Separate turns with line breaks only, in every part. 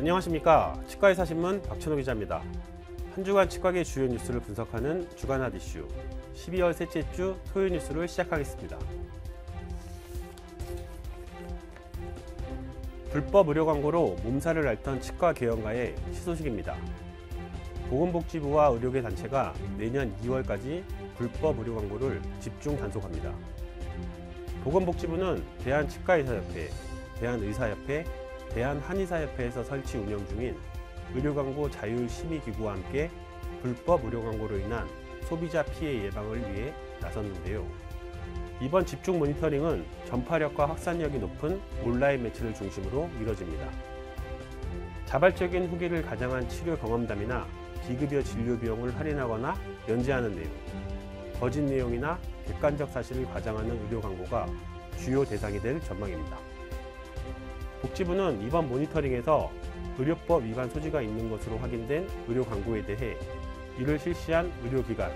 안녕하십니까. 치과의사신문 박천호 기자입니다. 한 주간 치과계 주요 뉴스를 분석하는 주간 핫 이슈 12월 셋째 주 토요 뉴스를 시작하겠습니다. 불법 의료 광고로 몸살을 앓던 치과 개원가의 희소식입니다. 보건복지부와 의료계 단체가 내년 2월까지 불법 의료 광고를 집중 단속합니다. 보건복지부는 대한치과의사협회, 대한의사협회, 대한한의사협회에서 설치 운영 중인 의료광고 자율심의기구와 함께 불법 의료광고로 인한 소비자 피해 예방을 위해 나섰는데요. 이번 집중 모니터링은 전파력과 확산력이 높은 온라인 매체를 중심으로 이뤄집니다. 자발적인 후기를 가장한 치료 경험담이나 비급여 진료 비용을 할인하거나 면제하는 내용, 거짓 내용이나 객관적 사실을 과장하는 의료 광고가 주요 대상이 될 전망입니다. 복지부는 이번 모니터링에서 의료법 위반 소지가 있는 것으로 확인된 의료 광고에 대해 이를 실시한 의료기관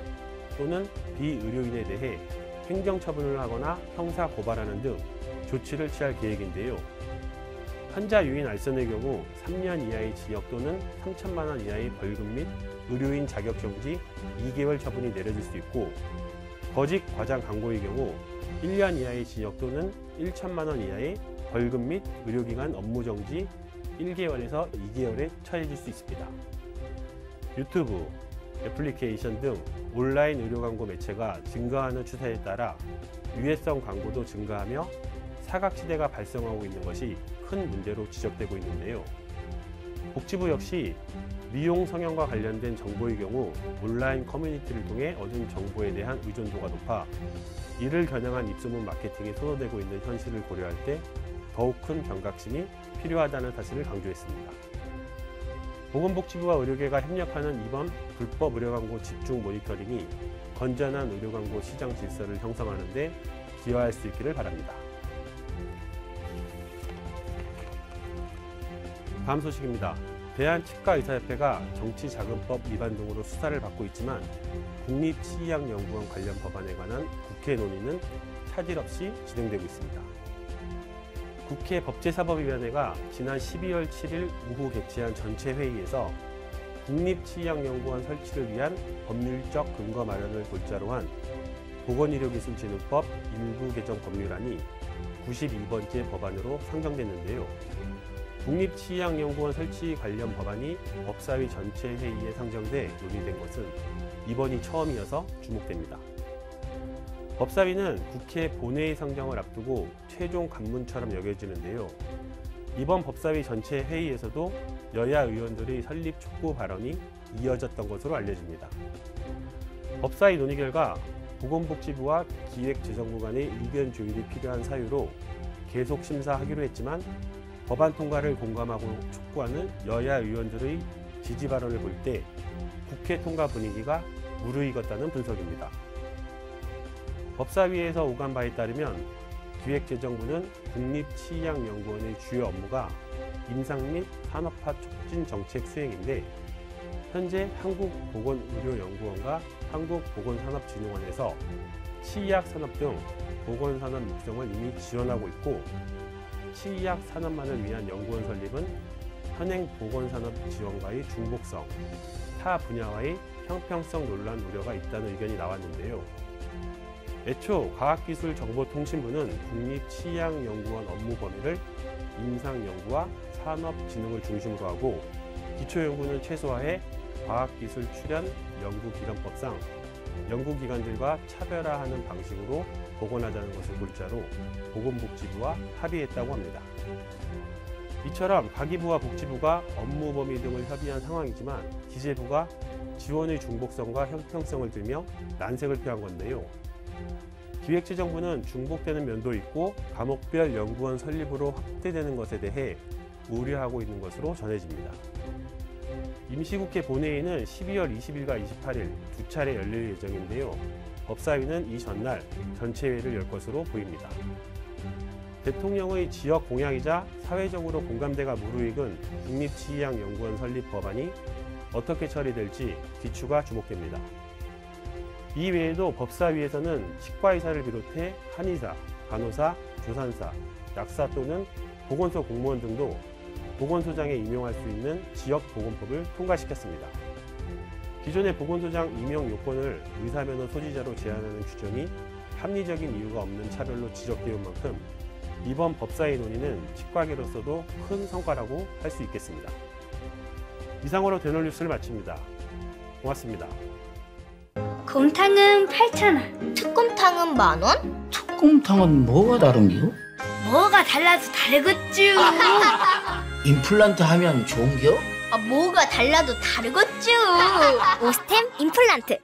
또는 비의료인에 대해 행정처분을 하거나 형사 고발하는 등 조치를 취할 계획인데요. 환자 유인 알선의 경우 3년 이하의 징역 또는 3천만 원 이하의 벌금 및 의료인 자격정지 2개월 처분이 내려질 수 있고, 거짓 과장 광고의 경우 1년 이하의 징역 또는 1천만 원 이하의 벌금 및 의료기관 업무정지 1개월에서 2개월에 처해질 수 있습니다. 유튜브, 애플리케이션 등 온라인 의료 광고 매체가 증가하는 추세에 따라 유해성 광고도 증가하며 사각지대가 발생하고 있는 것이 큰 문제로 지적되고 있는데요. 복지부 역시 미용 성형과 관련된 정보의 경우 온라인 커뮤니티를 통해 얻은 정보에 대한 의존도가 높아 이를 겨냥한 입소문 마케팅이 선호되고 있는 현실을 고려할 때 더욱 큰 경각심이 필요하다는 사실을 강조했습니다. 보건복지부와 의료계가 협력하는 이번 불법 의료광고 집중 모니터링이 건전한 의료광고 시장 질서를 형성하는 데 기여할 수 있기를 바랍니다. 다음 소식입니다. 대한치과의사협회가 정치자금법 위반 등으로 수사를 받고 있지만 국립치의학연구원 관련 법안에 관한 국회 논의는 차질 없이 진행되고 있습니다. 국회 법제사법위원회가 지난 12월 7일 오후 개최한 전체 회의에서 국립치의학연구원 설치를 위한 법률적 근거 마련을 골자로 한 보건의료기술진흥법 일부 개정 법률안이 92번째 법안으로 상정됐는데요. 국립치의학연구원 설치 관련 법안이 법사위 전체 회의에 상정돼 논의된 것은 이번이 처음이어서 주목됩니다. 법사위는 국회 본회의 상정을 앞두고 최종 관문처럼 여겨지는데요. 이번 법사위 전체 회의에서도 여야 의원들의 설립 촉구 발언이 이어졌던 것으로 알려집니다. 법사위 논의 결과 보건복지부와 기획재정부 간의 의견 조율이 필요한 사유로 계속 심사하기로 했지만 법안 통과를 공감하고 촉구하는 여야 의원들의 지지 발언을 볼 때 국회 통과 분위기가 무르익었다는 분석입니다. 법사위에서 오간 바에 따르면 기획재정부는 국립치의학연구원의 주요 업무가 임상 및 산업화 촉진 정책 수행인데, 현재 한국보건의료연구원과 한국보건산업진흥원에서 치의학 산업 등 보건산업 육성을 이미 지원하고 있고, 치의학 산업만을 위한 연구원 설립은 현행 보건산업 지원과의 중복성, 타 분야와의 형평성 논란 우려가 있다는 의견이 나왔는데요. 애초 과학기술정보통신부는 국립치의학연구원 업무 범위를 임상연구와 산업진흥을 중심으로 하고, 기초연구는 최소화해 과학기술 출연 연구기관법상 연구기관들과 차별화하는 방식으로 복원하자는 것을 골자로 보건복지부와 합의했다고 합니다. 이처럼 가기부와 복지부가 업무 범위 등을 협의한 상황이지만 기재부가 지원의 중복성과 형평성을 들며 난색을 표한 건데요. 기획재정부는 중복되는 면도 있고 과목별 연구원 설립으로 확대되는 것에 대해 우려하고 있는 것으로 전해집니다. 임시국회 본회의는 12월 20일과 28일 두 차례 열릴 예정인데요. 법사위는 이 전날 전체회의를 열 것으로 보입니다. 대통령의 지역 공약이자 사회적으로 공감대가 무르익은 국립치의학연구원 설립 법안이 어떻게 처리될지 귀추가 주목됩니다. 이 외에도 법사위에서는 치과의사를 비롯해 한의사, 간호사, 조산사, 약사 또는 보건소 공무원 등도 보건소장에 임용할 수 있는 지역보건법을 통과시켰습니다. 기존의 보건소장 임용 요건을 의사면허 소지자로 제한하는 규정이 합리적인 이유가 없는 차별로 지적되어 온 만큼 이번 법사위 논의는 치과계로서도 큰 성과라고 할 수 있겠습니다. 이상으로 대놀뉴스를 마칩니다. 고맙습니다.
곰탕은 8,000원.
특곰탕은 10,000원?
특곰탕은 뭐가 다른겨?
뭐가 달라도 다르겠쥬.
임플란트 하면 좋은겨?
뭐가 달라도 다르겠죠.
오스템 임플란트.